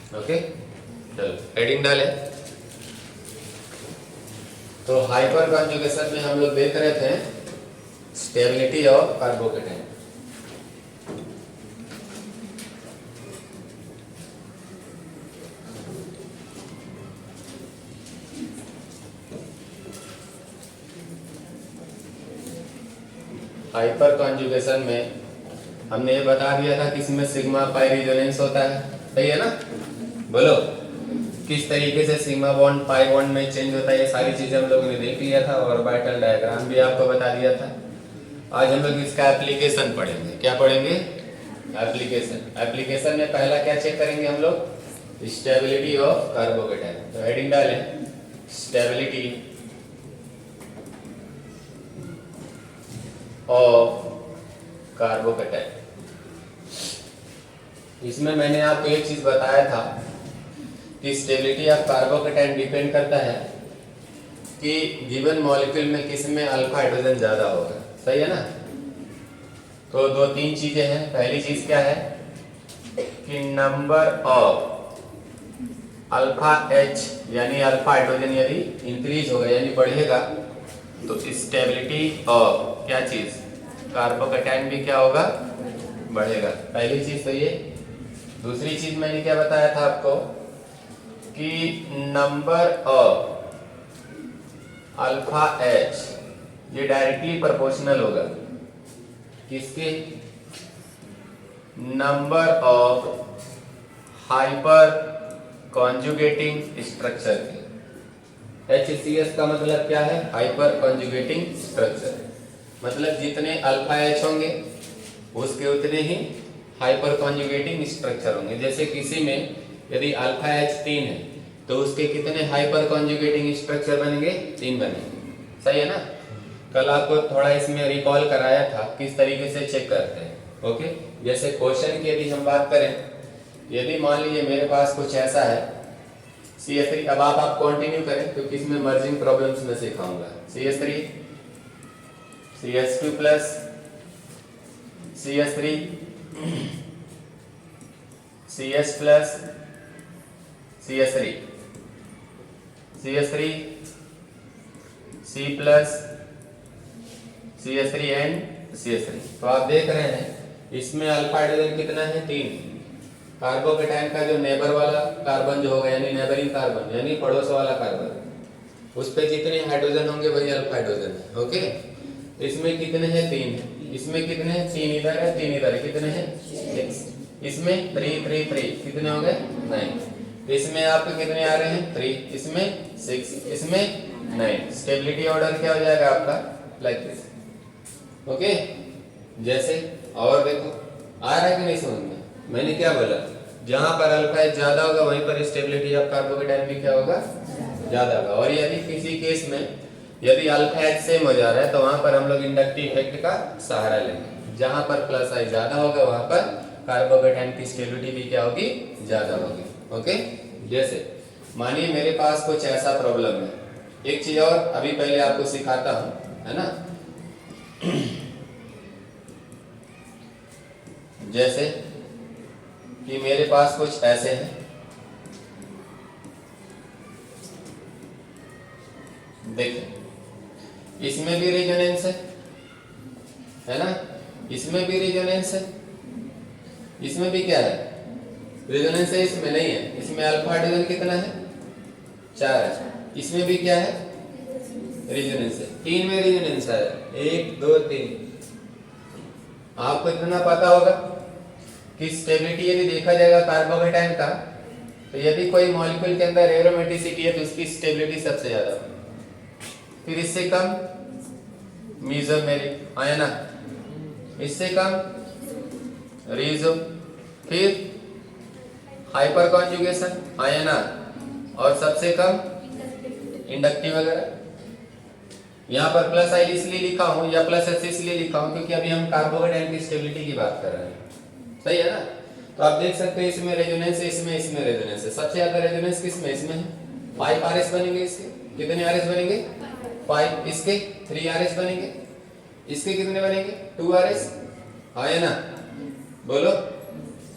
Okay, चलो heading डाले। तो हाइपर कॉन्जुगेशन में हम लोग देख रहे थे stability of carbocation. Hyper conjugation में हमने ये बता दिया था कि इसमें सिग्मा पाई रेजोनेंस होता है, सही है ना? बोलो किस तरीके से सिग्मा बॉन्ड पाई बॉन्ड में चेंज होता है, ये सारी चीजें हम लोगों ने देख लिया था, ऑर्बिटल डायग्राम भी आपको बता दिया था। आज हम लोग इसका एप्लीकेशन पढ़ेंगे। क्या पढ़ेंगे? एप्लीकेशन। एप्लीकेशन में पहला क्या चेक करेंगे हम लोग? Stability of carbocation. तो हेडिंग डालें स्टेबिलिटी ऑफ कार्बोकेटाइन। इसमें मैंने आपको एक चीज बताया था कि स्टेबिलिटी ऑफ कार्बोकेटाइन डिपेंड करता है कि गिवन मॉलिक्यूल में किस में अल्फा हाइड्रोजन ज्यादा होगा, सही है ना? तो दो तीन चीजें हैं। पहली चीज क्या है कि नंबर ऑफ अल्फा एच यानी अल्फा हाइड्रोजन यदि इंक्रीज होगा यानी बढ़ेगा तो स्टेबिलिटी ऑफ क्या चीज कार्बोकेटाइन भी क्या होगा? बढ़ेगा। पहली चीज तो ये। दूसरी चीज मैंने क्या बताया था आपको कि नंबर ऑफ अल्फा एच ये डायरेक्टली प्रोपोर्शनल होगा किसके? Number of hyper conjugating structure के। HCS का मतलब क्या है? Hyper conjugating structure. मतलब जितने अल्फा एच होंगे उसके उतने ही हाइपर कॉन्जुगेटिंग स्ट्रक्चर होंगे। जैसे किसी में यदि अल्फा एच 3 है तो उसके कितने हाइपर कॉन्जुगेटिंग स्ट्रक्चर बनेंगे? 3 बनेंगे, सही है ना? कल आपको थोड़ा इसमें रिकॉल कराया था किस तरीके से चेक करते हैं। ओके, जैसे क्वेश्चन की यदि हम बात करें, यदि मान लीजिए मेरे पास कुछ ऐसा है CH3। अब आप कंटिन्यू करें क्योंकि इसमें मर्जिंग प्रॉब्लम्स में सिखाऊंगा। CH3 CH2 plus CH3 CH plus CH3 CH3 C plus CH3 and CH3। तो आप देख रहे हैं इसमें अल्फा हाइड्रोजन कितना है? 3। कार्बोकेटाइन का जो नेबर वाला कार्बन जो होगा यानी नेबरिंग कार्बन यानी पड़ोस वाला कार्बन, उस पे जितने हाइड्रोजन होंगे वही अल्फा हाइड्रोजन है। ओके, इसमें कितने हैं? 3 है। इसमें कितने हैं? 3 इधर है 3 इधर है। कितने हैं? 6। इसमें 3 3 3 कितने हो गए? 9। इसमें आपके कितने आ रहे हैं? 3। इसमें 6, इसमें 9। स्टेबिलिटी ऑर्डर क्या हो जाएगा आपका? Like this. ओके, जैसे और देखो आ रहा है कि नहीं समझ में? मैंने क्या बोला? जहां पर अल्फा एच ज्यादा होगा वहीं पर स्टेबिलिटी ऑफ कार्बोकेटाइन भी क्या होगा? ज्यादा होगा। और यदि किसी केस में यदि अल्फा एच सेम हो जा रहा है तो वहां पर हम लोग इंडक्टिव इफेक्ट का सहारा लेंगे। जहां पर प्लस आई ज्यादा होगा वहां पर कार्बोकेटाइन की स्टेबिलिटी भी क्या होगी? ज्यादा होगी। ओके, जैसे मानिए मेरे पास कुछ ऐसा प्रॉब्लम है। एक चीज और अभी पहले आपको सिखाता हूं, है ना? जैसे कि मेरे पास कुछ ऐसे हैं, देखिए इसमें भी रेजोनेंस है ना? इसमें भी रेजोनेंस है, इसमें भी क्या है? रेजोनेंस है। इसमें नहीं है। इसमें अल्फा हाइड्रोजन कितना है? 4 है। इसमें भी क्या है? रेजोनेंस है। 3 में रेजोनेंस है, 1 2 3। आपको इतना पता होगा कि स्टेबिलिटी यदि देखा जाएगा कार्बोकेटाइन का, तो यदि कोई मॉलिक्यूल के अंदर एरोमेटिसिटी है तो उसकी स्टेबिलिटी सबसे ज्यादा होगी। फिर इससे कम मेसोमेरिक आया ना, इससे कम रिजो, फिर हाइपर कॉन्जुगेशन आया ना, और सबसे कम इंडक्टिव वगैरह। यहाँ पर प्लस आई इसलिए लिखा हूं या प्लस एस इसलिए लिखा हूं क्योंकि अभी हम कार्बोकेटाइन की स्टेबिलिटी की बात कर रहे हैं, सही है ना? तो आप देख सकते हैं इसमें रेजोनेंस है, इसमें रेजोनेंस है। सबसे ज्यादा रेजोनेंस किसमें? इसमें है। 5 RS बनेंगे। इसके कितने RS बनेंगे? 5। इसके 3 RS बनेंगे। इसके कितने बनेंगे? 2 RS। हाँ है ना? बोलो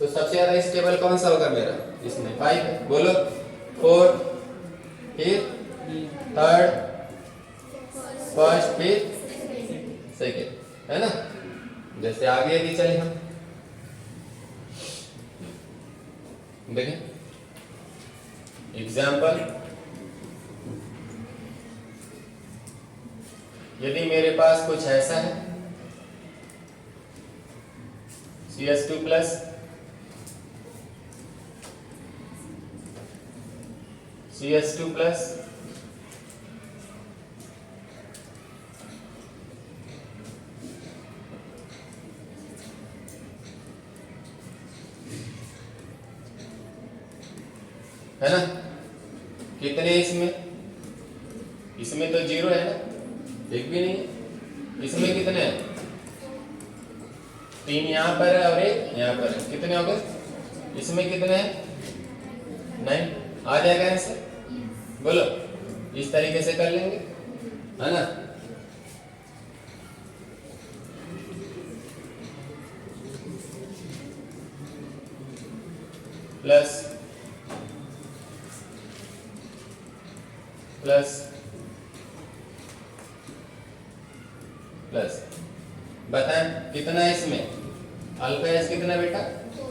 तो सबसे ज्यादा स्टेबल कौन सा होगा मेरा? इसमें 5 है। बोलो 4, फिर थर्ड, फर्स्ट, फिर सेकेंड, है ना? जैसे आगे यदि चले हम देखें एग्जाम्पल, यदि मेरे पास कुछ ऐसा है CS2 प्लस CS2 प्लस है ना? कितने इसमें तो 0 है ना, एक भी नहीं है। इसमें कितने हैं? 3 यहाँ पर है और 1 यहाँ पर है। कितने हो गए? इसमें कितने हैं? 9। आ जाएगा आंसर? बोलो, इस तरीके से कर लेंगे, है ना? प्लस प्लस प्लस, बताएं कितना है इसमें? अल्फा एच कितना बेटा?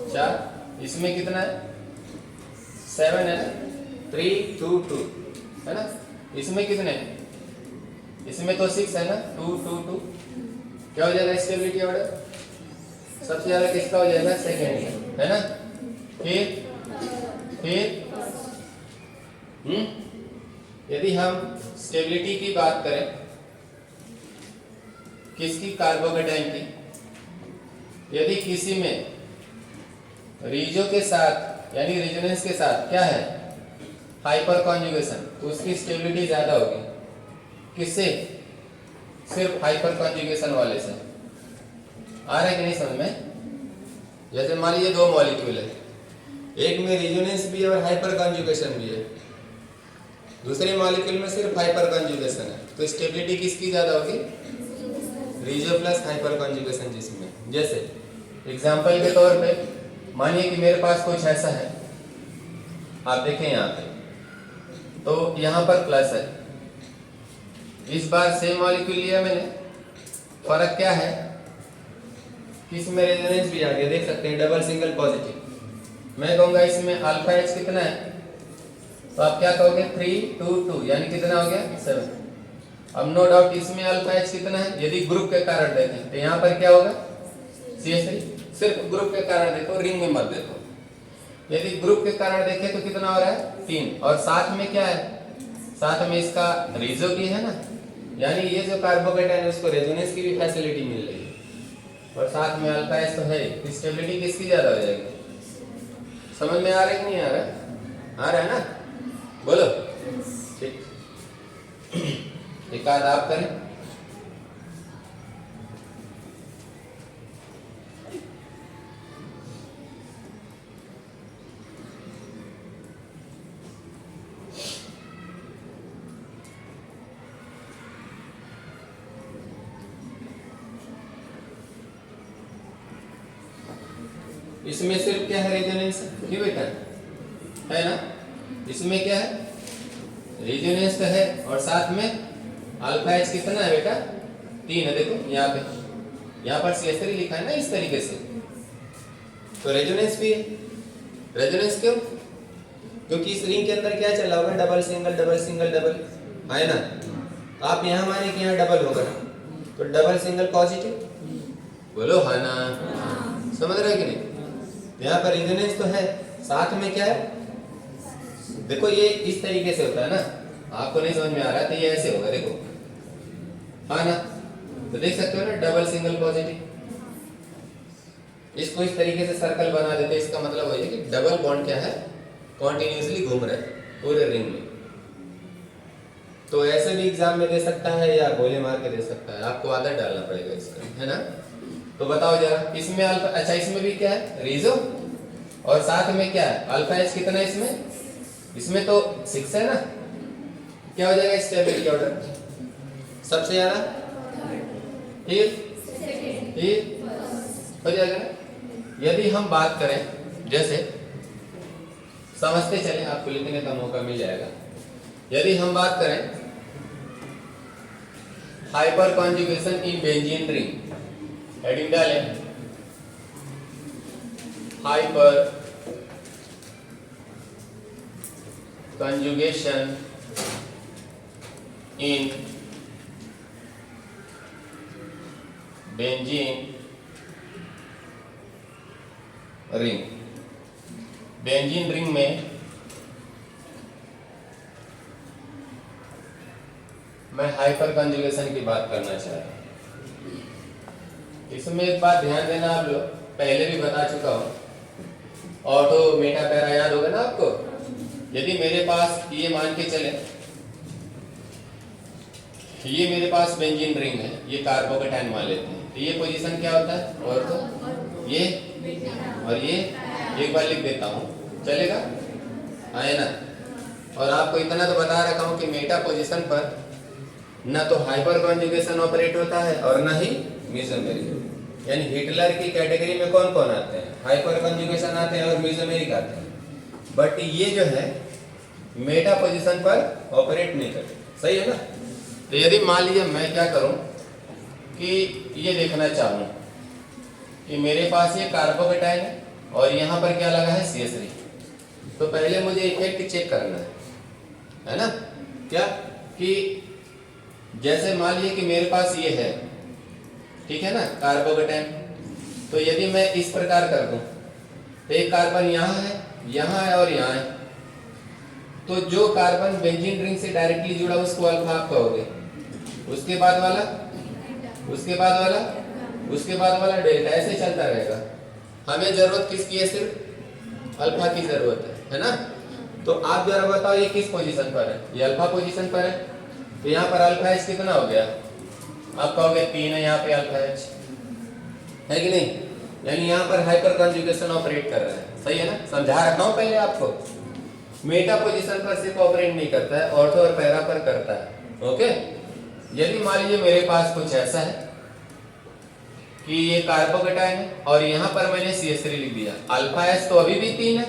4। इसमें कितना है? 7 है ना? 3 2 2 है ना? इसमें कितने? इसमें तो 6 है ना? 2 2 2। क्या हो जाएगा स्टेबिलिटी ऑर्डर? सबसे ज्यादा किसका हो जाएगा? सेकेंड, है ना? फिर यदि हम स्टेबिलिटी की बात करें, किसकी? कार्बोकेटाइन की। यदि किसी में रीजो के साथ यानी रेजोनेंस के साथ क्या है? हाइपर कॉन्जुगेशन, तो उसकी स्टेबिलिटी ज्यादा होगी। किससे? सिर्फ हाइपर कॉन्जुगेशन वाले से। आ रहा है कि नहीं समझ में? जैसे मान लीजिए 2 मॉलिक्यूल है, एक में रेजोनेंस भी है और हाइपर कॉन्जुगेशन भी है, दूसरे मॉलिक्यूल में सिर्फ हाइपर कॉन्जुगेशन है, तो स्टेबिलिटी किसकी ज्यादा होगी? रीजो प्लस हाइपर कॉन्जुगेशन जिसमें। जैसे एग्जांपल के तौर पे मानिए कि मेरे पास कुछ ऐसा है, आप देखें यहाँ पे, तो यहाँ पर प्लस है, इस बार सेम मॉलिक्यूल लिया मैंने, फर्क क्या है? किसमें रेजोनेंस भी आ गया, देख सकते हैं, डबल सिंगल पॉजिटिव। मैं कहूँगा इसमें अल्फा एच कितना है, तो आप क्या कहोगे? 3 2 2, यानी कितना हो गया? 7। अब नो डाउट इसमें अल्फा एच कितना है? यदि ग्रुप के कारण देखें तो यहाँ पर क्या होगा? CH3। सिर्फ ग्रुप के कारण देखो, रिंग में मत देखो। यदि ग्रुप के कारण देखें तो कितना हो रहा है? 3। और साथ में क्या है? साथ में इसका रीजो भी है ना, यानी ये जो कार्बोकेटाइन है उसको रेजोनेंस की भी फैसिलिटी मिल रही है, और साथ में अल्फा एच तो है। स्टेबिलिटी किसकी ज्यादा हो जाएगी? समझ में आ रहा है कि नहीं आ रहा? आ रहा है ना? बोलो, ठीक। एक आध आप करें। इसमें सिर्फ क्या है? रेजोनेंस, क्यों बेटा? है ना? इसमें क्या है? रेजोनेंस तो है, और साथ में अल्फा एच कितना है बेटा? 3 है। देखो यहाँ पे, यहाँ पर CH3 लिखा है ना इस तरीके से, तो रेजोनेंस भी है। रेजोनेंस क्यों? क्योंकि इस रिंग के अंदर क्या चला होगा? Double single double single double, है ना? आप यहाँ माने कि यहाँ डबल होगा, तो डबल सिंगल पॉजिटिव, बोलो हाँ ना? समझ रहे कि नहीं? यहाँ पर रेजोनेंस तो है, साथ में क्या है? देखो ये इस तरीके से होता है ना, आपको नहीं समझ में आ रहा तो ये ऐसे होगा, देखो, हाँ ना? तो देख सकते हो ना, डबल सिंगल पॉजिटिव। इसको इस तरीके से सर्कल बना देते, इसका मतलब वही है कि डबल बॉन्ड क्या है? कॉन्टिन्यूसली घूम रहा है पूरे रिंग में। तो ऐसे भी एग्जाम में दे सकता है या गोले मार के दे सकता है, आपको आदत डालना पड़ेगा इसका, है ना? तो बताओ जरा, इसमें अल्फा, अच्छा इसमें भी क्या है? रीजो, और साथ में क्या है? अल्फा एच कितना है इसमें? इसमें तो 6 है ना? क्या हो जाएगा स्टेबिलिटी ऑर्डर? सबसे ज्यादा, फिर हो जाएगा ना? यदि हम बात करें जैसे समझते चले, आपको लिखने का मौका मिल जाएगा। यदि हम बात करें hyper conjugation in benzene ring, heading डालें hyper conjugation in benzene ring। Benzene ring में मैं हाइपर कंजुगेशन की बात करना चाह रहा हूं। इसमें एक बात ध्यान देना, आप लोग पहले भी बता चुका हूं, ऑटो मेटा पैरा याद होगा ना आपको। यदि मेरे पास ये मान के चले, ये मेरे पास बेंजीन रिंग है, ये कार्बोकेटाइन मान लेते हैं, तो ये पोजीशन क्या होता है, और तो ये और ये एक बार लिख देता हूँ, चलेगा, आए ना। और आपको इतना तो बता रखा हूँ कि मेटा पोजीशन पर न तो हाइपर कॉन्जुगेशन ऑपरेट होता है और न ही मेसोमेरिक। यानी हिटलर की कैटेगरी में कौन कौन आते हैं, हाइपर कॉन्जुगेशन आते हैं और मेसोमेरिक आते हैं, बट ये जो है मेटा पोजीशन पर ऑपरेट नहीं करते, सही है ना। तो यदि मान लीजिए मैं क्या करूं कि ये देखना चाहूं कि मेरे पास ये कार्बोकेटाइन है और यहाँ पर क्या लगा है CH3, तो पहले मुझे इफेक्ट चेक करना है ना, क्या कि जैसे मान लीजिए कि मेरे पास ये है, ठीक है ना, कार्बोकेटाइन, तो यदि मैं इस प्रकार कर दूं तो एक कार्बन यहाँ है और यहाँ है, तो जो कार्बन बेंजीन रिंग से डायरेक्टली जुड़ा उसको अल्फा आप कहोगे, उसके बाद वाला, उसके बाद वाला, उसके बाद वाला डेल्टा, ऐसे चलता रहेगा। हमें जरूरत किसकी है, सिर्फ अल्फा की जरूरत है ना। तो आप जरा बताओ ये किस पोजीशन पर है, ये अल्फा पोजीशन पर है, तो यहाँ पर अल्फा एच कितना हो गया, आप कहोगे 3 है, यहाँ पे अल्फा एच है कि नहीं, यानी यहाँ पर हाइपर कॉन्जुगेशन ऑपरेट कर रहा है, सही है ना। समझा रखा हूँ पहले आपको, मेटा पोजीशन पर सिर्फ ऑपरेट नहीं करता है, ऑर्थो और पैरा पर करता है, ओके। यदि मान लीजिए मेरे पास कुछ ऐसा है कि ये कार्बोकेटाइन है और यहाँ पर मैंने CH3 लिख दिया, अल्फा एच तो अभी भी 3 है,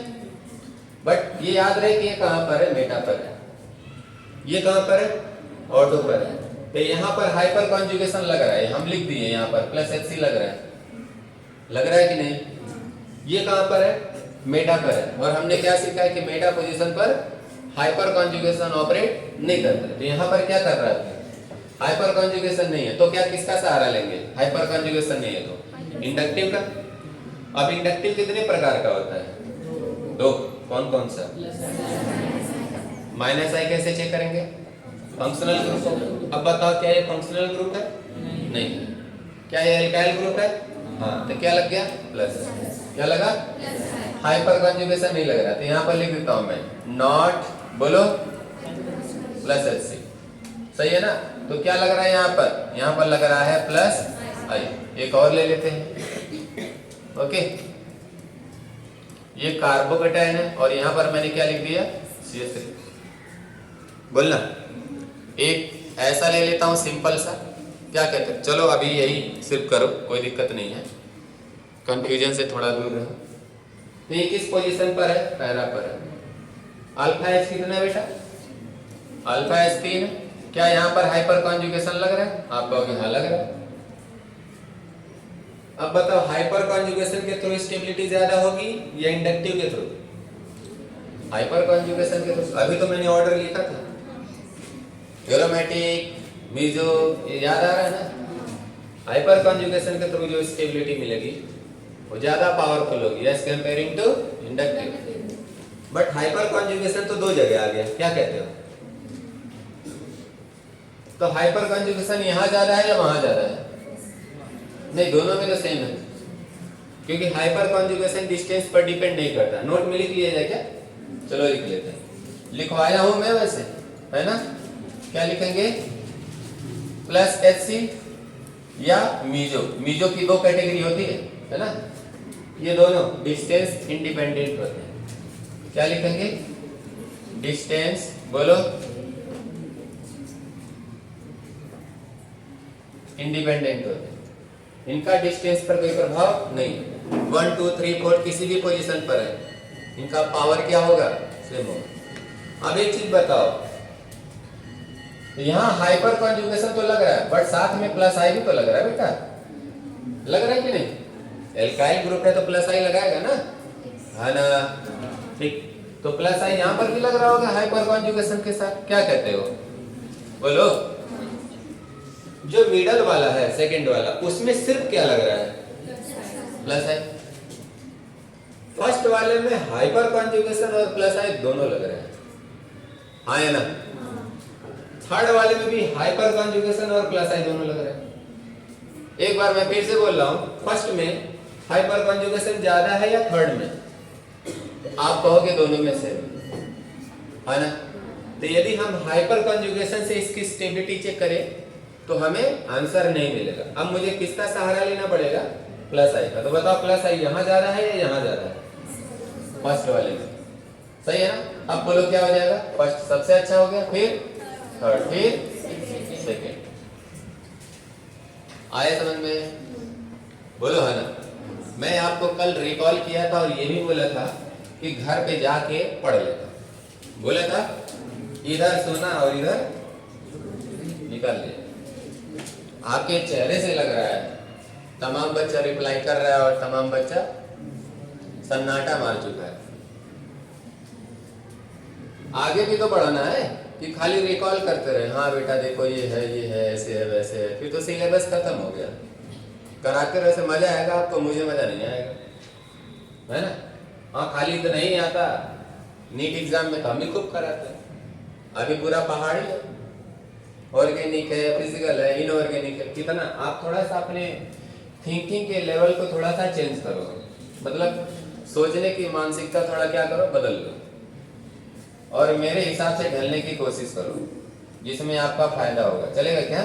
बट ये याद रहे कि ये कहाँ पर है, मेटा पर है, ये कहाँ पर है, ऑर्थो पर है। तो यहाँ पर हाइपर कॉन्जुगेशन लग रहा है, हम लिख दिए यहाँ पर प्लस HC लग रहा है कि नहीं, ये कहाँ पर है, मेटा पर है। और हमने क्या सीखा है कि मेटा पोजीशन पर हाइपर कॉन्जुगेशन ऑपरेट नहीं करता है, तो यहाँ पर क्या कर रहा है, हाइपर कॉन्जुगेशन नहीं है, तो क्या किसका सहारा लेंगे, हाइपर कॉन्जुगेशन नहीं है तो इंडक्टिव का। अब इंडक्टिव कितने प्रकार का होता है, 2, कौन कौन सा, माइनस आई कैसे चेक करेंगे, फंक्शनल ग्रुप। अब बताओ क्या ये फंक्शनल ग्रुप है, नहीं, क्या ये एल्काइल ग्रुप है, हाँ, तो क्या लग गया, प्लस, क्या लगा, हाइपर कॉन्जुगेशन नहीं लग रहा, तो यहाँ पर लिख देता हूं मैं नॉट, बोलो, प्लस HC, सही है ना। तो क्या लग रहा है यहाँ पर लग रहा है प्लस आई। एक और ले लेते हैं, ओके, ये कार्बोकेटाइन है और यहाँ पर मैंने क्या लिख दिया, CH3, बोलना। एक ऐसा ले लेता हूँ सिंपल सा, क्या कहते हैं, चलो अभी यही सिर्फ करो, कोई दिक्कत नहीं है, कंफ्यूजन से थोड़ा दूर रहो। तो ये किस पोजीशन पर है, पैरा पर है, अल्फा एच कितना है बेटा, अल्फा एच 3 है, क्या यहाँ पर हाइपर कॉन्जुगेशन लग रहा है, आप कहोगे हाँ लग रहा है। अब बताओ हाइपर कॉन्जुगेशन के थ्रू स्टेबिलिटी ज्यादा होगी या इंडक्टिव के थ्रू, हाइपर कॉन्जुगेशन के थ्रू। अभी तो मैंने ऑर्डर लिखा था, एरोमेटिक, मीजो, ये याद आ रहा है ना। हाइपर कॉन्जुगेशन के थ्रू जो स्टेबिलिटी मिलेगी वो ज्यादा पावरफुल होगी as comparing to inductive. But hyperconjugation तो 2 जगह आ गया, क्या कहते हो, तो हाइपर कॉन्जुगेशन यहाँ ज्यादा है या वहां ज्यादा है, नहीं, दोनों में तो सेम है, क्योंकि हाइपर कॉन्जुगेशन डिस्टेंस पर डिपेंड नहीं करता। नोट में लिख लिया जाए क्या, चलो लिख लेते हैं, लिखवाया हूं मैं वैसे, है ना। क्या लिखेंगे, प्लस HC या मीजो की 2 कैटेगरी होती है ना, ये दोनों डिस्टेंस इंडिपेंडेंट होते हैं। क्या लिखेंगे, डिस्टेंस, बोलो, इंडिपेंडेंट होते हैं, इनका डिस्टेंस पर कोई प्रभाव नहीं है। 1 2 3 4 किसी भी पोजीशन पर है, इनका पावर क्या होगा, सेम होगा। अब एक चीज बताओ, यहाँ हाइपर कॉन्जुगेशन तो लग रहा है, बट साथ में प्लस आई भी तो लग रहा है बेटा, लग रहा है कि नहीं? एल्काइल ग्रुप है तो प्लस आई लगाएगा ना, है ना? ठीक, तो प्लस आई यहाँ पर भी लग रहा होगा हाइपर कॉन्जुगेशन के साथ। क्या कहते हो, बोलो? जो मिडल वाला है, सेकंड वाला, उसमें सिर्फ क्या लग रहा है, प्लस आई। फर्स्ट वाले में हाइपर कॉन्जुगेशन और प्लस आई दोनों लग रहे हैं, हाँ या ना? थर्ड वाले में भी हाइपर कॉन्जुगेशन और प्लस आई दोनों लग रहे हैं। एक बार मैं फिर से बोल रहा हूं, फर्स्ट में हाइपर कॉन्जुगेशन ज्यादा है या थर्ड में? आप कहोगे दोनों में से, है ना? तो यदि हम हाइपर कॉन्जुगेशन से इसकी स्टेबिलिटी चेक करें तो हमें आंसर नहीं मिलेगा। अब मुझे किसका सहारा लेना पड़ेगा, प्लस आई का। तो बताओ प्लस आई यहाँ ज्यादा है या यहाँ ज्यादा है? फर्स्ट वाले में, सही है ना? अब बोलो क्या हो जाएगा, फर्स्ट सबसे अच्छा हो गया, फिर थर्ड, फिर सेकेंड। आया समझ में? बोलो, है ना? मैं आपको कल रिकॉल किया था और ये भी बोला था कि घर पे जाके पढ़ लेता, बोला था इधर सुना और इधर निकाल लिया। आपके चेहरे से लग रहा है तमाम बच्चा रिप्लाई कर रहा है और तमाम बच्चा सन्नाटा मार चुका है। आगे भी तो पढ़ाना है कि खाली रिकॉल करते रहे, हाँ बेटा देखो ये है ऐसे है वैसे है, फिर तो सिलेबस खत्म हो गया। कराते रहे से मजा आएगा आपको, मुझे मजा नहीं आएगा, है ना? हाँ, खाली तो नहीं आता, नीट एग्जाम में तो हम ही खूब कराते हैं। अभी पूरा पहाड़ी है, ऑर्गेनिक है, फिजिकल है, इनऑर्गेनिक है, कितना आप थोड़ा सा अपने थिंकिंग के लेवल को थोड़ा सा चेंज करो, मतलब सोचने की मानसिकता थोड़ा क्या करो, बदल लो और मेरे हिसाब से ढलने की कोशिश करो, जिसमें आपका फायदा होगा। चलेगा क्या?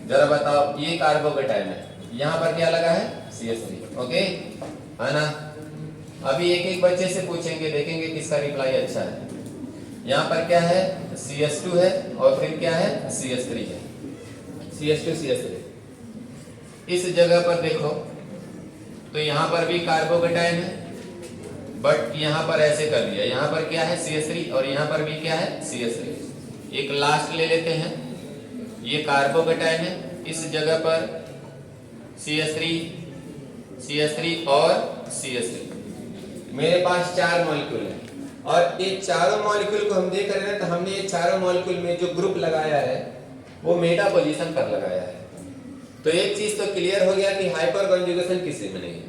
जरा बताओ, ये कार्बोकेटाइन है, यहाँ पर क्या लगा है, CH3, ओके, है ना? अभी एक एक बच्चे से पूछेंगे, देखेंगे किसका रिप्लाई अच्छा है। यहाँ पर क्या है, CH2 है और फिर क्या है, CH3 है, CH2 CH3। इस जगह पर देखो तो यहाँ पर भी कार्बोकेटाइन है, बट यहाँ पर ऐसे कर दिया, यहाँ पर क्या है, CH3 और यहाँ पर भी क्या है, CH3। एक लास्ट ले लेते हैं, ये कार्बोकेटाइन है, इस जगह पर CH3 और CH3। मेरे पास 4 मॉलिक्यूल है और ये चारों मॉलिक्यूल को हम देख रहे हैं, तो हमने ये चारों मॉलिक्यूल में जो ग्रुप लगाया है वो मेटा पोजीशन पर लगाया है। तो एक चीज तो क्लियर हो गया कि हाइपर कॉन्जुगेशन किसी में नहीं है,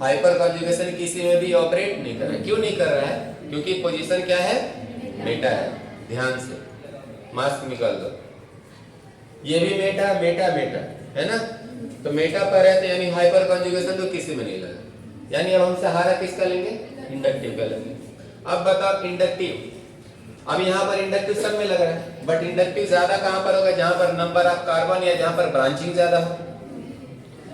हाइपर कॉन्जुगेशन किसी में भी ऑपरेट नहीं कर रहा है। क्यों नहीं कर रहा है? क्योंकि पोजीशन क्या है, मेटा है। ध्यान से मास्क निकाल दो, ये भी मेटा मेटा मेटा है ना, तो मेटा पर है, तो यानी हाइपर कॉन्जुगेशन तो किसी में नहीं लगा, यानी अब हम सहारा किसका लेंगे, इंडक्टिव का लेंगे। अब बताओ इंडक्टिव, अब यहाँ पर इंडक्टिव सब में लग रहा है, बट इंडक्टिव ज्यादा कहाँ पर होगा, जहां पर नंबर ऑफ कार्बन या जहां पर ब्रांचिंग ज्यादा हो।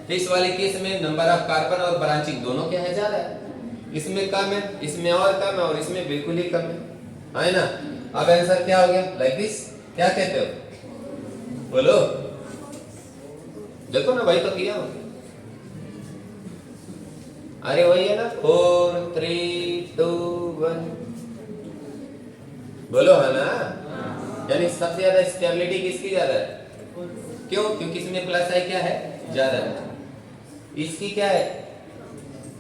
तो इस वाले केस में नंबर ऑफ कार्बन और ब्रांचिंग दोनों क्या है, ज्यादा है। इसमें कम है, इसमें और कम है, और इसमें बिल्कुल ही कम है ना? अब आंसर क्या हो गया, लाइक दिस। क्या कहते हो, बोलो? देखो ना भाई, तो किया हो, अरे वही है ना, 4 3 2 1, बोलो, है ना? यानी सबसे ज्यादा स्टेबिलिटी किसकी ज्यादा है? क्यों? क्योंकि इसमें प्लस आई क्या है, ज्यादा है, इसकी क्या है,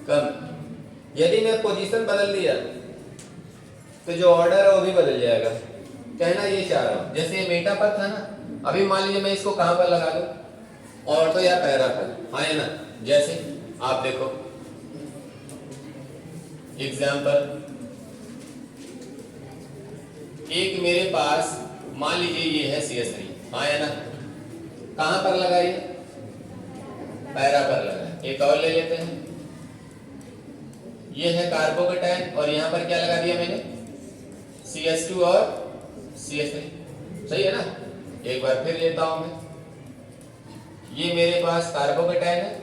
कम। यदि मैं पोजीशन बदल दिया तो जो ऑर्डर है वो भी बदल जाएगा। कहना ये चाह रहा हूं, जैसे ये मेटा पर था ना, अभी मान लीजिए मैं इसको कहां पर लगा दूं, ऑर्थो या पैरा पर, हाँ है ना? जैसे आप देखो एग्जाम्पल, एक मेरे पास मान लीजिए ये है CH3, हाँ है ना? कहां पर लगाइए, पैरा पर लगाए। एक और ले लेते हैं, ये है कार्बोकेटाइन और यहां पर क्या लगा दिया मैंने, CH2 और CH3, सही है ना? एक बार फिर लेता हूं मैं, ये मेरे पास कार्बोकेटाइन है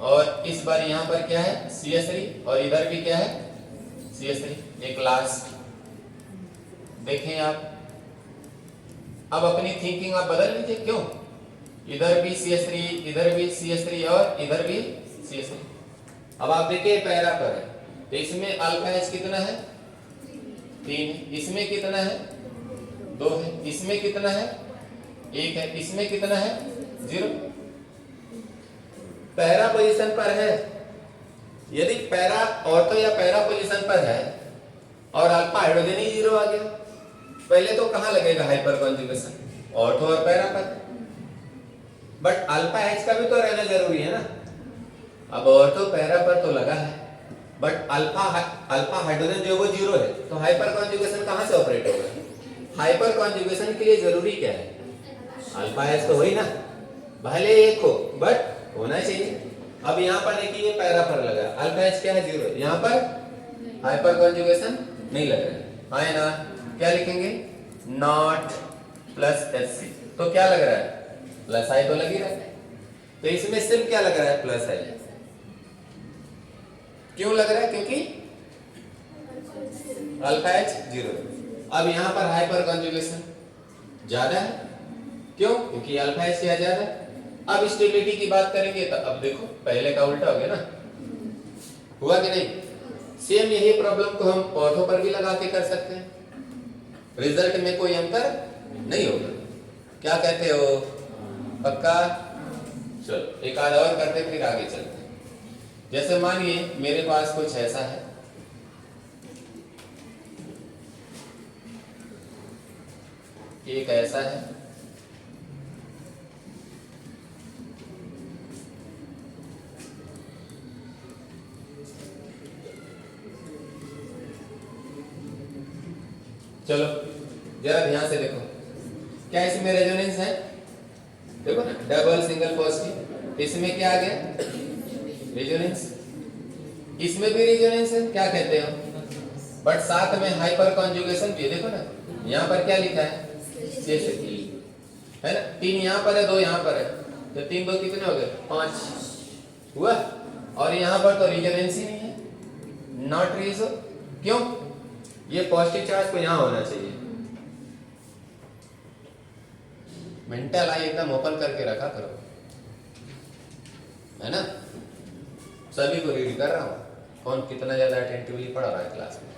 और इस बार यहां पर क्या है, CH3 और इधर भी क्या है, CH3। एक लास्ट देखें आप, अब अपनी थिंकिंग आप बदल लीजिए। क्यों? इधर भी CH3, इधर भी CH3 और इधर भी CH3, अब आप देखिए पैरा पर है, तो इसमें अल्फा एच कितना है 3 है, इसमें कितना है 2 है, इसमें कितना है 1 है, इसमें कितना है 0। पैरा पोजीशन पर है, यदि पैरा ऑर्थो या पैरा पोजीशन पर है और अल्फा हाइड्रोजन ही 0 आ गया, पहले तो कहां लगेगा हाइपर कॉन्जुगेशन, ऑर्थो और पैरा पर। बट अल्फा एच का भी तो रहना जरूरी है ना। अब ऑर्थो पैरा पर तो लगा है, बट अल्फा हाइड्रोजन जो वो 0 है, तो हाइपर कॉन्जुगेशन कहां से ऑपरेट होगा। हाइपर कॉन्जुगेशन के लिए जरूरी क्या है, अल्फा एच तो वही ना, भले एक हो बट होना चाहिए। अब यहाँ पर देखिए ये पैरा पर लगा, अल्फा एच क्या है 0, यहाँ पर हाइपर कॉन्जुगेशन नहीं लग रहा है ना, क्या लिखेंगे नॉट प्लस एच, तो क्या लग रहा है प्लस आई तो लग ही रहा है, तो इसमें सिर्फ क्या लग रहा है प्लस आई। क्यों लग रहा है, क्योंकि अल्फा एच 0। अब यहां पर हाइपर कॉन्जुगेशन ज्यादा है, क्यों, क्योंकि अल्फा एच क्या ज्यादा है। अब स्टेबिलिटी की बात करेंगे तो अब देखो पहले का उल्टा हो गया ना, हुआ कि नहीं। सेम यही प्रॉब्लम को हम ऑर्थो पर भी लगा के कर सकते हैं, रिजल्ट में कोई अंतर नहीं होगा। क्या कहते हो, पक्का। चलो एक आध और करते फिर आगे चलते हैं। जैसे मानिए मेरे पास कुछ ऐसा है, एक ऐसा है, चलो जरा ध्यान से देखो, क्या इसमें रेजोनेंस है, देखो ना डबल सिंगल पॉजिटिव, इसमें क्या आ गया रेजोनेंस, इसमें भी रेजोनेंस है, क्या कहते हो, बट साथ में हाइपर कॉन्जुगेशन भी है। देखो ना यहाँ पर क्या लिखा है है ना, 3 यहाँ पर है 2 यहाँ पर है, तो 3 2 कितने हो गए 5 हुआ। और यहाँ पर तो रेजोनेंस ही नहीं है, नॉट रेजो, क्यों, ये पॉजिटिव चार्ज को यहाँ होना चाहिए। मेंटल आई एकदम ओपन करके रखा करो, है ना। सभी को रीड कर रहा हूँ, कौन कितना ज्यादा अटेंटिवली पढ़ रहा है क्लास में,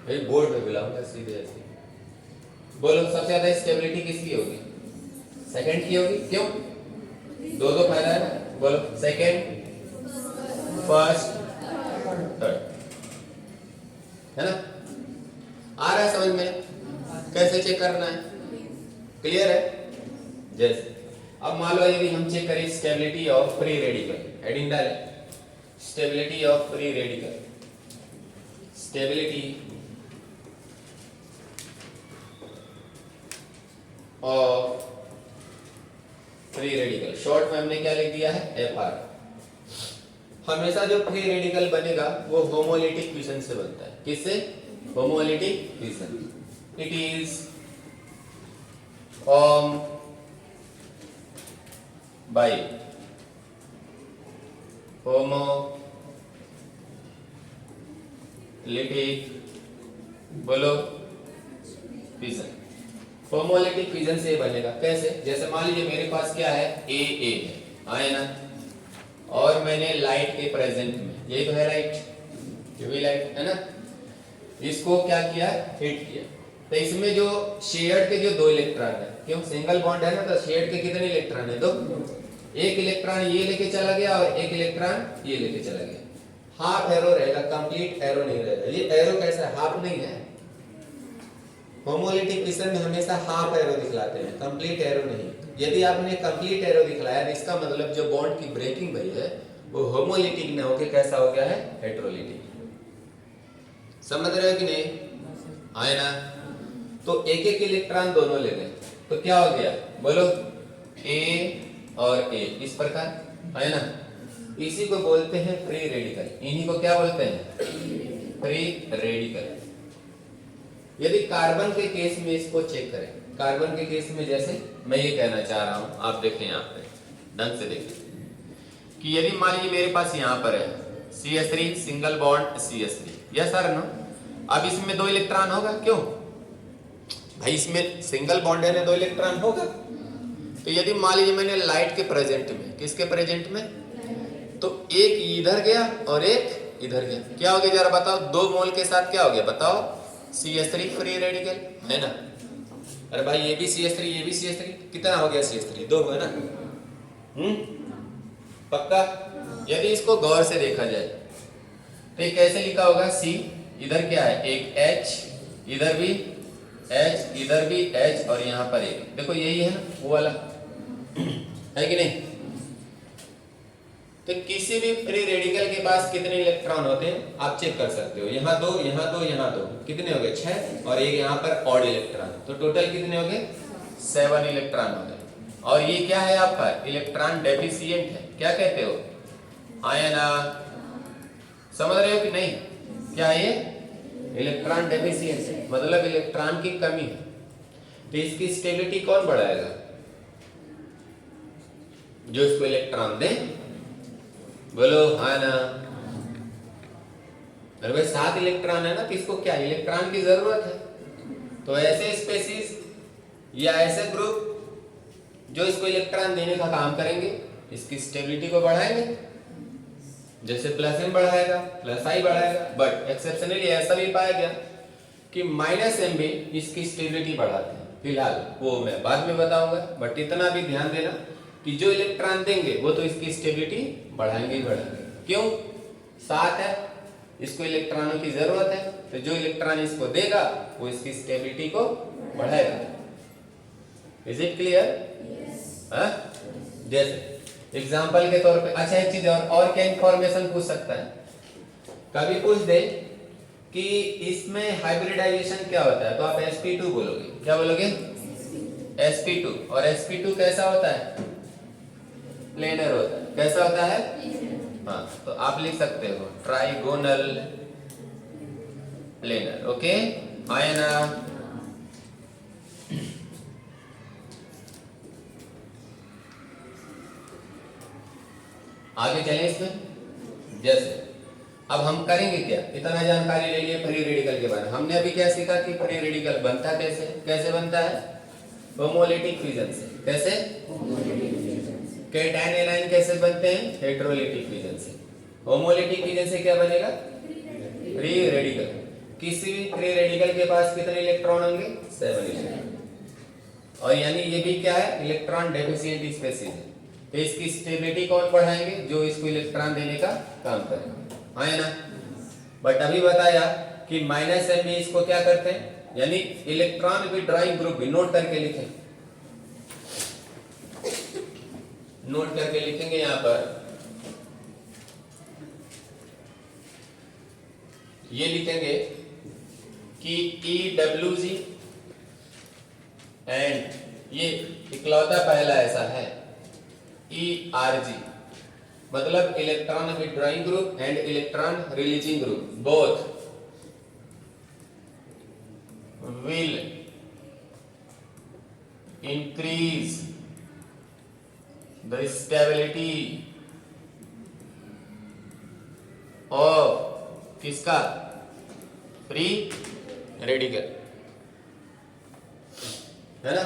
भाई बोर्ड में बुलाऊंगा सीधे ऐसे। बोलो सबसे ज्यादा स्टेबिलिटी किसकी होगी, सेकंड की होगी, क्यों, 2 फायदा है ना, बोलो सेकंड फर्स्ट थर्ड, है ना। आ रहा है समझ में, कैसे चेक करना है, क्लियर है। जैसे अब मान लो यदि हम चेक करें stability of free radical, heading डाले stability of free radical, stability of free radical, short में हमने क्या लिख दिया है FR। हमेशा जो फ्री रेडिकल बनेगा वो होमोलिटिक फिशन से बनता है, किससे, homolytic fission. It is form by homolytic, बोलो फिशन, होमोलिटिक फिशन से बनेगा। कैसे, जैसे मान लीजिए मेरे पास क्या है A है, आए ना, और मैंने लाइट के प्रेजेंट में, यही तो है लाइट, यूवी लाइट है ना, इसको क्या किया हिट किया, तो इसमें जो शेयर्ड के जो 2 इलेक्ट्रॉन है, क्यों सिंगल बॉन्ड है ना, तो शेयर्ड के कितने इलेक्ट्रॉन है 2, एक इलेक्ट्रॉन ये लेके चला गया और एक इलेक्ट्रॉन ये लेके चला गया, हाफ एरो रहेगा, कंप्लीट एरो नहीं रहेगा। ये एरो कैसा है, हाफ नहीं है, होमोलिटिक फिशन में हमेशा हाफ एरो दिखलाते हैं, कंप्लीट एरो नहीं। यदि आपने कंप्लीट एरो दिखलाया तो इसका मतलब जो बॉन्ड की ब्रेकिंग भई है वो होमोलिटिक न होकर कैसा हो गया है, हेटेरोलिटिक। समझ रहे हो कि नहीं, आए ना। तो एक एक इलेक्ट्रॉन दोनों ले गए, तो क्या हो गया, बोलो A और A, इस प्रकार, है ना। इसी को बोलते हैं फ्री रेडिकल, इन्हीं को क्या बोलते हैं, फ्री रेडिकल। यदि कार्बन के केस में इसको चेक करें, कार्बन के केस में जैसे मैं ये कहना चाह रहा हूं, आप देखें यहाँ पे ढंग से देखें कि यदि मान लीजिए मेरे पास यहाँ पर है CH3 single bond CH3, yes sir no. अब इसमें 2 इलेक्ट्रॉन होगा, क्यों भाई, इसमें सिंगल बॉन्ड है ना, 2 इलेक्ट्रॉन होगा। तो यदि मान लीजिए मैंने लाइट के प्रेजेंट में, किसके प्रेजेंट में, तो एक इधर गया और एक इधर गया, क्या हो गया जरा बताओ? 2 मोल के साथ क्या हो गया बताओ? CH3 फ्री रेडिकल है ना। अरे भाई ये भी CH3 ये भी CH3, कितना हो गया CH3? 2 है ना। पक्का? यदि इसको गौर से देखा जाए तो ये कैसे लिखा होगा? C इधर क्या है? एक H, इधर भी H, इधर भी H और यहाँ पर एक, देखो यही है ना वो वाला, है कि नहीं? तो किसी भी फ्री रेडिकल के पास कितने इलेक्ट्रॉन होते हैं आप चेक कर सकते हो। यहाँ 2 यहाँ 2 यहाँ 2, कितने हो गए? 6 और एक यहाँ पर ऑड इलेक्ट्रॉन, तो टोटल कितने हो गए? 7 इलेक्ट्रॉन हो गए। और ये क्या है आपका? इलेक्ट्रॉन डेफिशिएंट है। क्या कहते हो? आयन। समझ रहे हो कि नहीं? क्या है ये? इलेक्ट्रॉन डेफिशिएंट है, मतलब इलेक्ट्रॉन की कमी है। तो इसकी स्टेबिलिटी कौन बढ़ाएगा? जो इसको इलेक्ट्रॉन दे, बोलो हाँ ना। अरे भाई 7 इलेक्ट्रॉन है ना, तो इसको क्या इलेक्ट्रॉन की जरूरत है। तो ऐसे स्पेसीज या ऐसे ग्रुप जो इसको इलेक्ट्रॉन देने का काम करेंगे, इसकी स्टेबिलिटी को बढ़ाएंगे। जैसे प्लस m बढ़ाएगा, प्लस I बढ़ाएगा। बट एक्सेप्शनली ऐसा भी पाया गया कि -m भी इसकी स्टेबिलिटी बढ़ाते हैं। फिलहाल वो मैं बाद में बताऊंगा, बट इतना भी ध्यान देना कि जो इलेक्ट्रॉन देंगे वो तो इसकी स्टेबिलिटी बढ़ाएंगे ही बढ़ाएंगे। क्यों? 7 है, इसको इलेक्ट्रॉनों की जरूरत है, तो जो इलेक्ट्रॉन इसको देगा वो इसकी स्टेबिलिटी को बढ़ाएगा। Is it clear? हाँ, जैसे एग्जाम्पल के तौर पे, अच्छा एक चीज और क्या इंफॉर्मेशन पूछ सकता है? कभी पूछ दे कि इसमें हाइब्रिडाइजेशन क्या होता है, तो आप sp2 बोलोगे। क्या बोलोगे? sp2। और sp2 कैसा होता है? प्लेनर होता है। कैसा होता है? हाँ, तो आप लिख सकते हो ट्राइगोनल प्लेनर। Okay, ion. आगे चलें इसमें। जैसे अब हम करेंगे क्या, इतना जानकारी ले लिए फ्री रेडिकल के बारे में। हमने अभी क्या सीखा कि फ्री रेडिकल बनता कैसे? कैसे बनता है? होमोलिटिक फ्यूजन से। कैसे? कैटायन एनायन कैसे बनते हैं? हेटेरोलिटिक फ्यूजन से। होमोलिटिक फ्यूजन से क्या बनेगा? Free radical. किसी भी फ्री रेडिकल के पास कितने इलेक्ट्रॉन होंगे? 7 इलेक्ट्रॉन। और यानी ये भी क्या है? इलेक्ट्रॉन डेफिशिएंट स्पेसीज है। तो इसकी स्टेबिलिटी कौन बढ़ाएंगे? जो इसको इलेक्ट्रॉन देने का काम करेंगे, हाँ है ना। बट अभी बताया कि -m में इसको क्या करते हैं, यानी इलेक्ट्रॉन विथड्रॉइंग ग्रुप भी। नोट करके लिखें, नोट करके लिखेंगे यहां पर। ये लिखेंगे कि EWG एंड ये इकलौता पहला ऐसा है ERG, मतलब electron withdrawing group and electron releasing group, both will increase the stability of किसका? फ्री रेडिकल, है ना।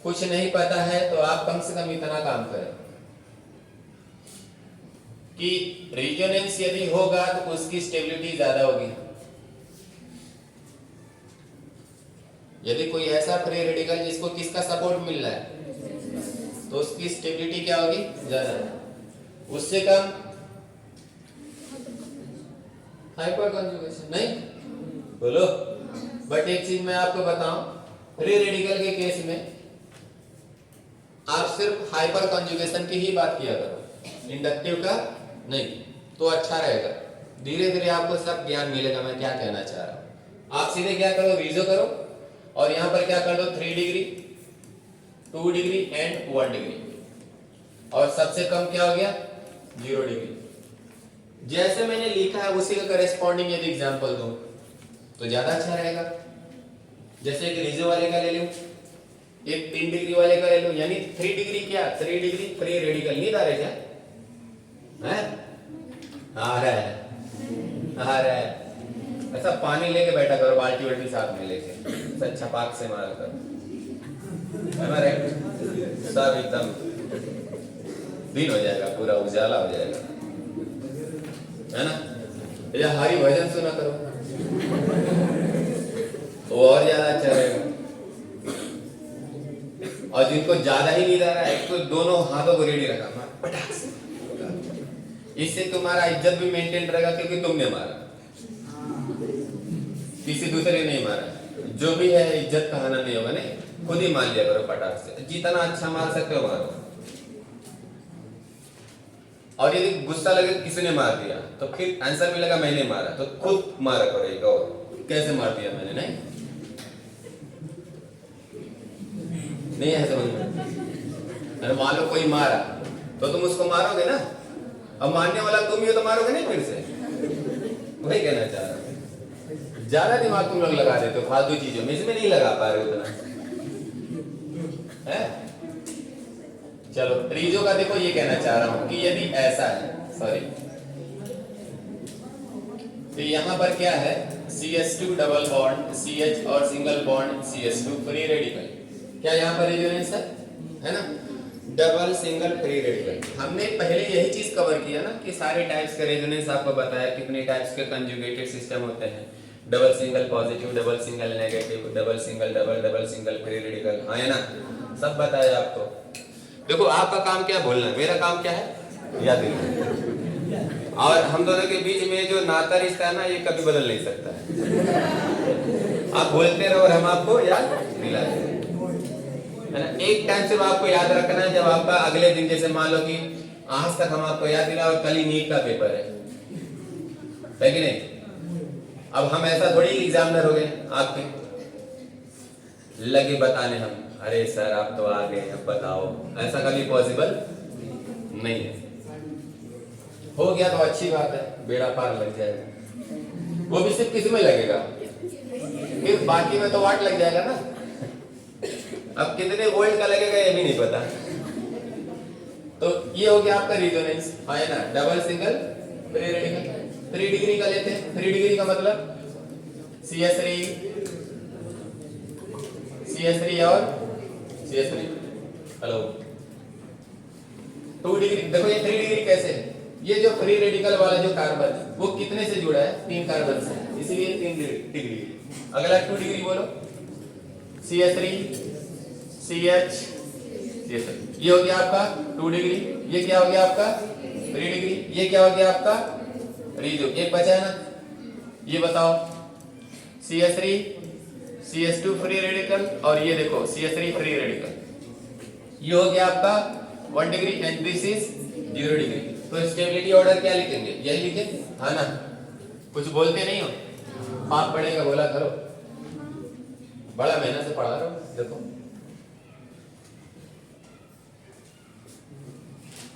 कुछ नहीं पता है तो आप कम से कम इतना काम करें कि रेजोनेंस यदि होगा तो उसकी स्टेबिलिटी ज्यादा होगी। यदि कोई ऐसा फ्री रेडिकल जिसको किसका सपोर्ट मिल रहा है तो उसकी स्टेबिलिटी क्या होगी? ज्यादा। उससे कम हाइपर कॉन्जुगेशन नहीं, बोलो। बट एक चीज मैं आपको बताऊं, फ्री रेडिकल के केस में आप सिर्फ हाइपर कॉन्जुगेशन की ही बात किया करो, इंडक्टिव का नहीं, तो अच्छा रहेगा। धीरे धीरे आपको सब ज्ञान मिलेगा मैं क्या कहना चाह रहा हूं। आप सीधे क्या करो, रीजो करो और यहां पर क्या कर दो 3 डिग्री, 2 डिग्री एंड 1 डिग्री, और सबसे कम क्या हो गया 0 डिग्री। जैसे मैंने लिखा है उसी का करेस्पॉन्डिंग यदि एग्जांपल दूं तो ज्यादा अच्छा रहेगा। जैसे एक रीजो वाले का ले लूं, एक 3 डिग्री वाले का ले लूं, यानी 3 डिग्री क्या, 3 डिग्री फ्री रेडिकल नहीं आ रहे क्या? हैं? आ रहा है, आ रहा है। ऐसा पानी लेके बैठा करो, बाल्टी वाल्टी साथ में लेके, अच्छा पाक से मारा करो, सब एकदम दिन हो जाएगा, पूरा उजाला हो जाएगा, है ना। या हरि भजन सुना करो, वो और ज्यादा अच्छा रहेगा। और जिनको ज्यादा ही नींद आ रहा है, तो दोनों हाथों को रेडी रखा, पटाख से, इससे तुम्हारा इज्जत भी मेंटेन रहेगा, क्योंकि तुमने मारा, किसी दूसरे ने नहीं मारा। जो भी है इज्जत का हाना नहीं होगा, नहीं, खुद ही मार लिया करो पटाख से, जितना अच्छा मार सकते हो मारो। और यदि गुस्सा लगे किसी ने मार दिया, तो फिर आंसर मिलेगा मैंने मारा, तो खुद मारा करो एक और, कैसे मार दिया मैंने, नहीं है समझ में। अरे मान लो कोई मारा, तो तुम उसको मारोगे ना, अब मारने वाला तुम ही हो, तो मारोगे नहीं फिर से। वही कहना चाह रहा हूं, ज्यादा दिमाग तुम लोग लगा देते हो फालतू चीजों में, इसमें नहीं लगा पा रहे उतना, है। चलो त्रिजो का देखो, ये कहना चाह रहा हूं कि यदि ऐसा है, सॉरी, तो यहां पर क्या है, CH2 डबल बॉन्ड CH और single bond CH2 free radical, क्या यहाँ पर रेजोनेंस है ना, डबल सिंगल फ्री रेडिकल। हमने पहले यही चीज कवर किया ना कि सारे टाइप्स के रेजोनेंस आपको बताया, कितने टाइप्स के कंजुगेटेड सिस्टम होते हैं, double single positive, double single negative, double single double, double single free radical, हाँ है ना, सब बताया आपको। देखो आपका काम क्या बोलना है, मेरा काम क्या है याद दिलाना, और हम दोनों के बीच में जो नाता रिश्ता है ना, ये कभी बदल नहीं सकता है। आप बोलते रहो और हम आपको याद दिलाते हैं, है ना। एक टाइम सिर्फ आपको याद रखना है, जब आपका अगले दिन, जैसे मान लो कि आज तक हम आपको याद दिला और कल ही नीट का पेपर है कि नहीं। अब हम ऐसा थोड़ी एग्जामिनर हो गए आपके, लगे बताने हम, अरे सर आप तो आ गए, अब बताओ, ऐसा कभी पॉसिबल नहीं है। हो गया तो अच्छी बात है, बेड़ा पार लग जाएगा, वो भी सिर्फ किसी में लगेगा, फिर बाकी में तो वाट लग जाएगा ना। अब कितने वोल्ट का लगेगा ये भी नहीं पता। तो ये हो गया आपका रेजोनेंस, है ना, double single free radical. 3 degree का लेते हैं, 3 डिग्री का मतलब CH3 और CH3, हेलो। 2 डिग्री, देखो ये 3 डिग्री कैसे है, ये जो फ्री रेडिकल वाला जो कार्बन वो कितने से जुड़ा है, 3 कार्बन से, इसीलिए 3 डिग्री। अगला 2 डिग्री बोलो, CH3 CH CH3, ये हो गया आपका 2 डिग्री। ये क्या हो गया आपका 3 डिग्री। ये क्या हो गया आपका रेजो, एक बचा है ना, ये बताओ, CH3 CH2 फ्री रेडिकल, और ये देखो CH3 फ्री रेडिकल, ये हो गया आपका 1 degree and this is 0 degree. तो स्टेबिलिटी ऑर्डर क्या लिखेंगे, यही लिखे, हाँ ना, कुछ बोलते नहीं हो, पाप पढ़ेगा बोला करो, बड़ा मेहनत से पढ़ा रहा हूं, देखो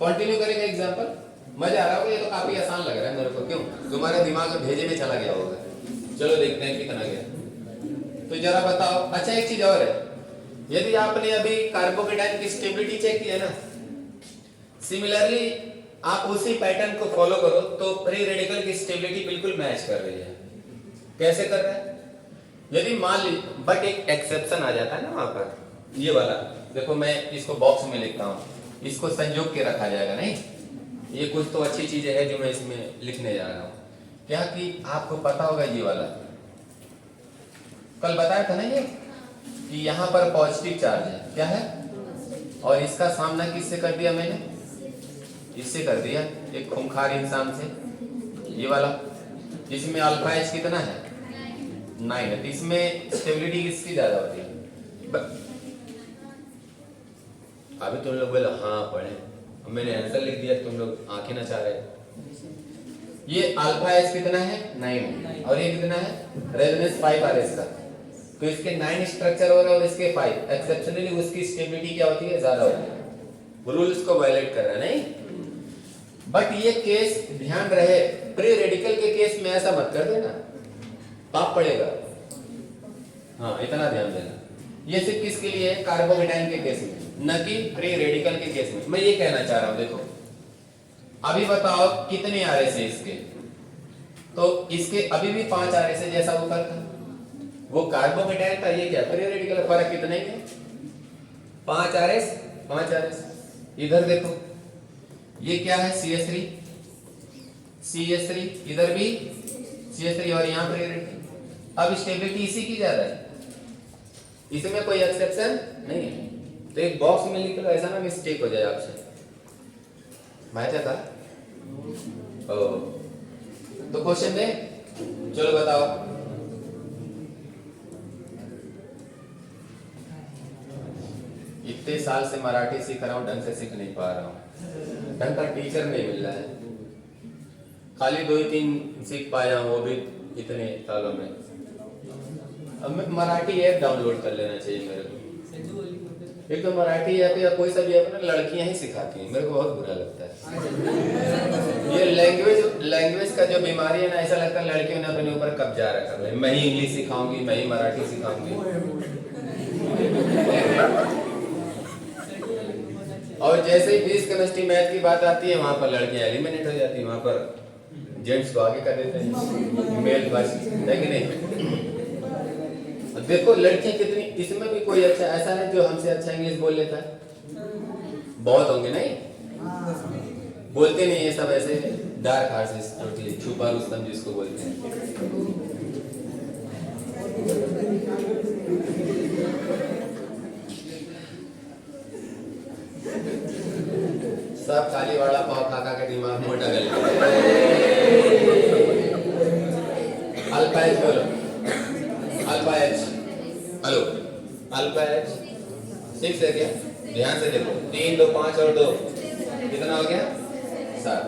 कंटिन्यू करेंगे एग्जांपल, मजा आ रहा होगा, ये तो काफी आसान लग रहा है मेरे को, क्यों, तुम्हारे दिमाग में भेजे में चला गया होगा। चलो देखते हैं कितना गया, तो जरा बताओ। अच्छा एक चीज और है, यदि आपने अभी कार्बोकेटाइन की स्टेबिलिटी चेक की है ना, सिमिलरली आप उसी पैटर्न को फॉलो करो तो फ्री रेडिकल की स्टेबिलिटी बिल्कुल मैच कर रही है। कैसे कर रहा है, यदि मान ली, बट एक एक्सेप्शन आ जाता है ना वहां पर, ये वाला देखो, मैं इसको बॉक्स में लिखता हूं, इसको संजोग के रखा जाएगा, नहीं, ये कुछ तो अच्छी चीजें है जो मैं इसमें लिखने जा रहा हूं। क्या कि आपको पता होगा, ये वाला कल बताया था ना, ये कि यहाँ पर पॉजिटिव चार्ज है, क्या है, और इसका सामना किससे कर दिया मैंने, इससे कर दिया, एक खूंखार इंसान से, ये वाला, इसमें अल्फा एच कितना है 9 है, तो इसमें स्टेबिलिटी किसकी ज्यादा होती है। अभी तुम लोग बोले हाँ पढ़े, मैंने आंसर लिख दिया, तुम लोग आंखें नचा रहे। ये अल्फा एच कितना है 9, और ये कितना है रेजोनेंस 5 आ इसका, तो इसके 9 स्ट्रक्चर हो रहा है और इसके 5, एक्सेप्शनली उसकी स्टेबिलिटी क्या होती है, ज्यादा होती है। रूल्स को वायलेट कर रहा है, नहीं, बट ये केस ध्यान रहे, फ्री रेडिकल के केस में ऐसा मत कर देना, पाप पड़ेगा। हाँ इतना ध्यान देना, ये सिर्फ किसके लिए है, कार्बोकेटाइन के केस में, न कि फ्री रेडिकल के केस में। मैं ये कहना चाह रहा हूं, देखो अभी बताओ कितने आरएस है इसके, तो इसके अभी भी 5 आरएस है, जैसा ऊपर था वो कार्बोकेटाइन था, ये क्या फ्री रेडिकल, फर्क कितना ही है, 5 आरएस 5 आरएस। इधर देखो ये क्या है CH3, CH3 इधर भी CH3 और यहाँ पर रेडिकल। अब स्टेबिलिटी इसी की ज्यादा है, इसमें कोई एक्सेप्शन नहीं है। तो एक बॉक्स में लिख लो, ऐसा ना मिस्टेक हो जाए आपसे। माहिती था? तो क्वेश्चन दे, चलो बताओ। इतने साल से मराठी सीख रहा हूँ, ढंग से सीख नहीं पा रहा हूँ, ढंग का टीचर नहीं मिल रहा है। खाली 2 ही 3 सीख पाया हूँ, वो भी इतने सालों में। अब मैं मराठी ऐप डाउनलोड कर लेना चाहिए मेरे को। एक तो मराठी ऐप या कोई सा भी ऐप ना लड़कियां ही सिखाती हैं, मेरे को बहुत बुरा लगता है। ये लैंग्वेज का जो बीमारी है ना, ऐसा लगता है लड़कियों ने अपने ऊपर कब्जा रखा है। मैं ही इंग्लिश सिखाऊंगी, मैं ही मराठी सिखाऊंगी। और जैसे ही फिजिक्स केमिस्ट्री मैथ की बात आती है, वहां पर लड़कियां एलिमिनेट हो जाती है, वहां पर जेंट्स को आगे कर देते हैं, मेल बस है कि नहीं। देखो लड़कियां कितनी, इसमें भी कोई अच्छा ऐसा है जो हमसे अच्छा इंग्लिश बोल लेता है? बहुत होंगे नहीं, बोलते नहीं, ये सब ऐसे डार्क हार्सेस, छुपा रुस्तम जिसको बोलते हैं। सब खाली वाला पाव खा के दिमाग मोटा कर लेते। अल्फा एच बोलो, alpha H, hello, alpha H 6 है क्या? ध्यान से देखो, 3 2 5 और 2 कितना हो गया? 7।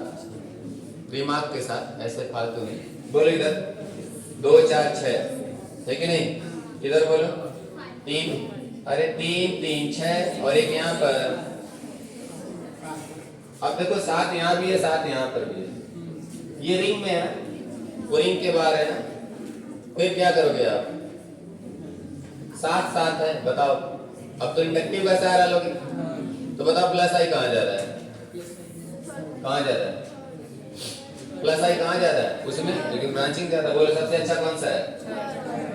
दिमाग के साथ, ऐसे फालतू नहीं बोलो। इधर 2 4 6 है कि नहीं? इधर बोलो 3, अरे 3 3 6 और एक यहाँ पर। अब देखो 7 यहाँ भी है, 7 यहाँ पर भी है। ये रिंग में है, वो रिंग के बाहर है ना, फिर क्या करोगे आप? 7 7 है, बताओ। अब तो इंडक्टिव का सहारा लोगे, तो बताओ प्लस आई कहाँ जा रहा है? कहाँ जा रहा है? प्लस आई कहाँ जा रहा है? उसमें, लेकिन ब्रांचिंग ज्यादा। बोलो सबसे अच्छा कौन सा है?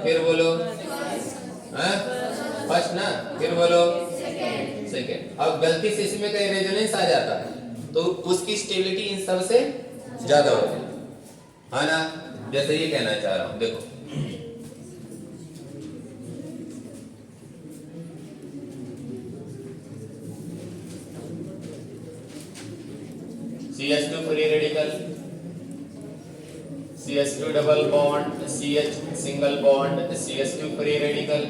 फिर बोलो फर्स्ट ना, फिर बोलो सेकेंड। अब गलती से इसमें कहीं रेजोनेंस आ जाता है तो उसकी स्टेबिलिटी इन सब से ज्यादा होती है ना। जैसे ये कहना चाह रहा हूं, देखो CH2 free radical, CH2 double bond, CH single bond, CH2 free radical.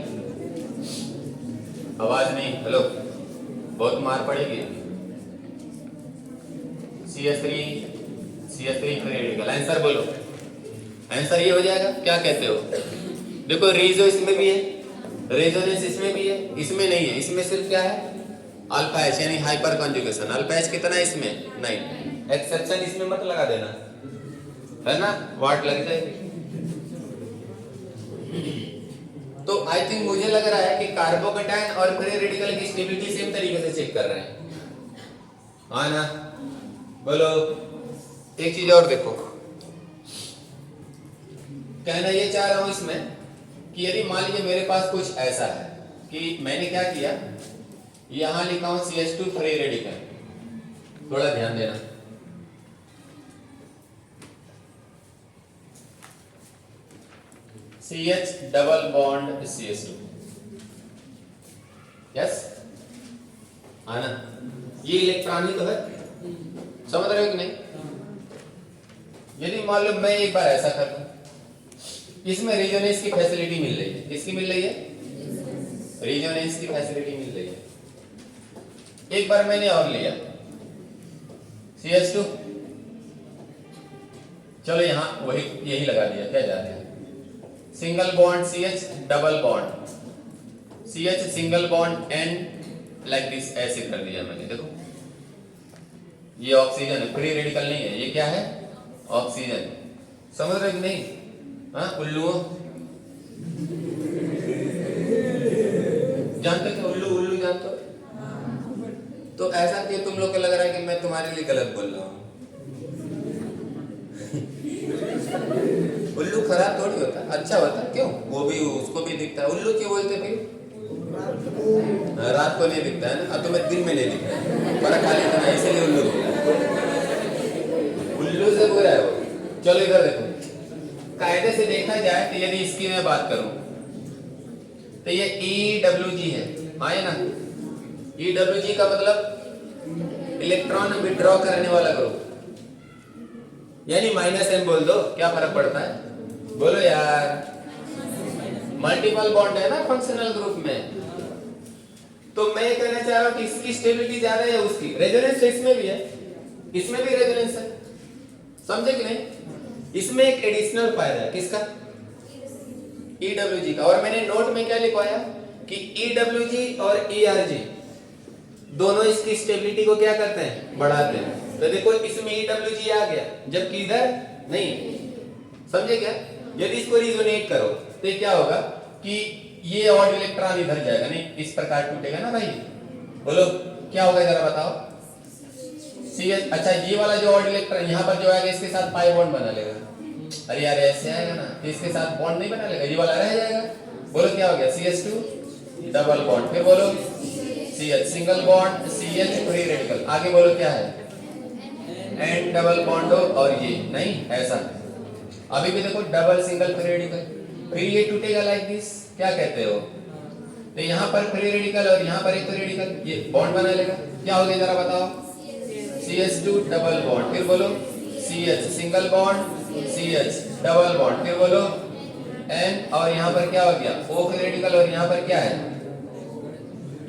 आवाज नहीं, हेलो, बहुत मार पड़ेगी। CH3 free radical. आंसर बोलो, आंसर ये हो जाएगा। क्या कहते हो? देखो रेजो इसमें भी है, रेजोनेंस इसमें भी है, इसमें नहीं है। इसमें सिर्फ क्या है? अल्फा एच यानी हाइपर कॉन्जुगेशन। अल्फा एच कितना है इसमें? 9। एक्सेप्शन इसमें मत लगा देना, है ना, वाट लग जाएगी। तो आई थिंक मुझे लग रहा है कि कार्बोकेटायन और फ्री रेडिकल की स्टेबिलिटी सेम तरीके से चेक कर रहे हैं, हाँ ना? बोलो। एक चीज और देखो, कहना ये चाह रहा हूं इसमें कि यदि मान लीजिए मेरे पास कुछ ऐसा है कि मैंने क्या किया, यहां लिखा हूं CH2 फ्री रेडिकल। थोड़ा ध्यान देना, CH double bond CH2, yes आना। ये इलेक्ट्रॉन ही तो है, समझ रहे हो कि नहीं? यदि मान लो मैं एक बार ऐसा कर दूं, इसमें रेजोनेंस की फैसिलिटी मिल रही है। किसकी मिल रही है? रेजोनेंस की फैसिलिटी मिल रही है। एक बार मैंने और लिया CH2, चलो यहां वही यही लगा दिया, क्या जाते हैं? Single bond CH double bond CH single bond N like this, ऐसे कर दिया मैंने। देखो ये ऑक्सीजन है, फ्री रेडिकल नहीं है। ये क्या है? ऑक्सीजन। समझ रहे कि नहीं? हाँ, उल्लू जानते थे? उल्लू जानते हो? तो ऐसा कि तुम लोग को लग रहा है कि मैं तुम्हारे लिए गलत बोल रहा हूँ। उल्लू खराब थोड़ी होता, अच्छा होता। क्यों? वो भी, उसको भी दिखता है। उल्लू क्यों बोलते फिर? रात को नहीं दिखता है ना, अब तुम्हें दिन में नहीं दिखता है, पर खाली इतना, इसीलिए उल्लू बोला। उल्लू से बुरा है वो। चलो इधर देखो, कायदे से देखा जाए तो यदि इसकी मैं बात करूं तो ये EWG है, हाँ ना। EWG का मतलब इलेक्ट्रॉन विड्रॉ करने वाला ग्रुप, यानी -M बोल दो, क्या फर्क पड़ता है, बोलो यार। मल्टीपल बॉन्ड है ना फंक्शनल ग्रुप में। तो मैं कहना चाह रहा हूं कि इसकी स्टेबिलिटी ज्यादा है उसकी। रेजोनेंस तो इसमें भी है, इसमें भी रेजोनेंस है, समझे कि नहीं। इसमें एक एडिशनल फायदा है, किसका, EWG का। और मैंने नोट में क्या लिखवाया कि EWG और ERG दोनों इसकी स्टेबिलिटी को क्या करते हैं, बढ़ाते हैं। तो देखो इसमें EWG आ गया, जबकि इधर नहीं, समझे क्या। यदि इसको रिजोनेट करो तो क्या होगा कि ये ऑड इलेक्ट्रॉन इधर जाएगा, नहीं इस प्रकार टूटेगा ना भाई, बोलो क्या होगा जरा बताओ। CH, अच्छा ये वाला जो ऑड इलेक्ट्रॉन यहाँ पर जो आएगा इसके साथ पाई बॉन्ड बना लेगा। अरे यार ऐसे आएगा ना, इसके साथ बॉन्ड नहीं बना लेगा, ये वाला रह जाएगा। बोलो क्या हो गया, CH2 डबल बॉन्ड, फिर बोलो CH single bond, CH free radical, आगे बोलो क्या है, N डबल बॉन्ड हो, और ये नहीं ऐसा। अभी भी देखो डबल सिंगल फ्री रेडिकल, फिर ये टूटेगा लाइक दिस, क्या कहते हो। तो यहाँ पर फ्री रेडिकल और यहाँ पर एक फ्री रेडिकल, ये बॉन्ड बना लेगा, क्या हो गया जरा बताओ, CH2 डबल बॉन्ड, फिर बोलो CH single bond, CH double bond, फिर बोलो N, और यहाँ पर क्या हो गया O फ्री रेडिकल, और यहाँ पर क्या है,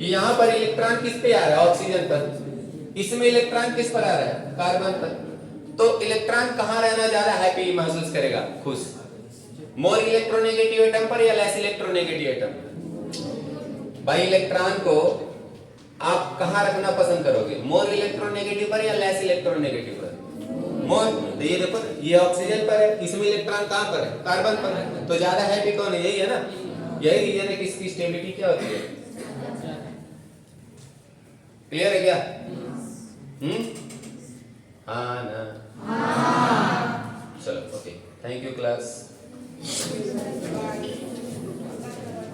यहाँ पर इलेक्ट्रॉन किस पे आ रहा है, ऑक्सीजन पर। इसमें इलेक्ट्रॉन किस पर आ रहा है, कार्बन पर। तो इलेक्ट्रॉन कहाँ रहना ज्यादा हैप्पी महसूस करेगा, खुश, मोर इलेक्ट्रोनेगेटिव एटम पर या लेस इलेक्ट्रोनेगेटिव एटम। भाई इलेक्ट्रॉन को आप कहाँ रखना पसंद करोगे, मोर इलेक्ट्रोनेगेटिव पर या लेस इलेक्ट्रोनेगेटिव पर, मोर। तो ये देखो ये ऑक्सीजन पर है, इसमें इलेक्ट्रॉन कहाँ पर है, कार्बन पर है, तो ज्यादा हैप्पी कौन है, यही है ना। यही रीजन है कि इसकी स्टेबिलिटी क्या होती है। क्लियर है क्या, हाँ ना, चलो ओके, थैंक यू क्लास।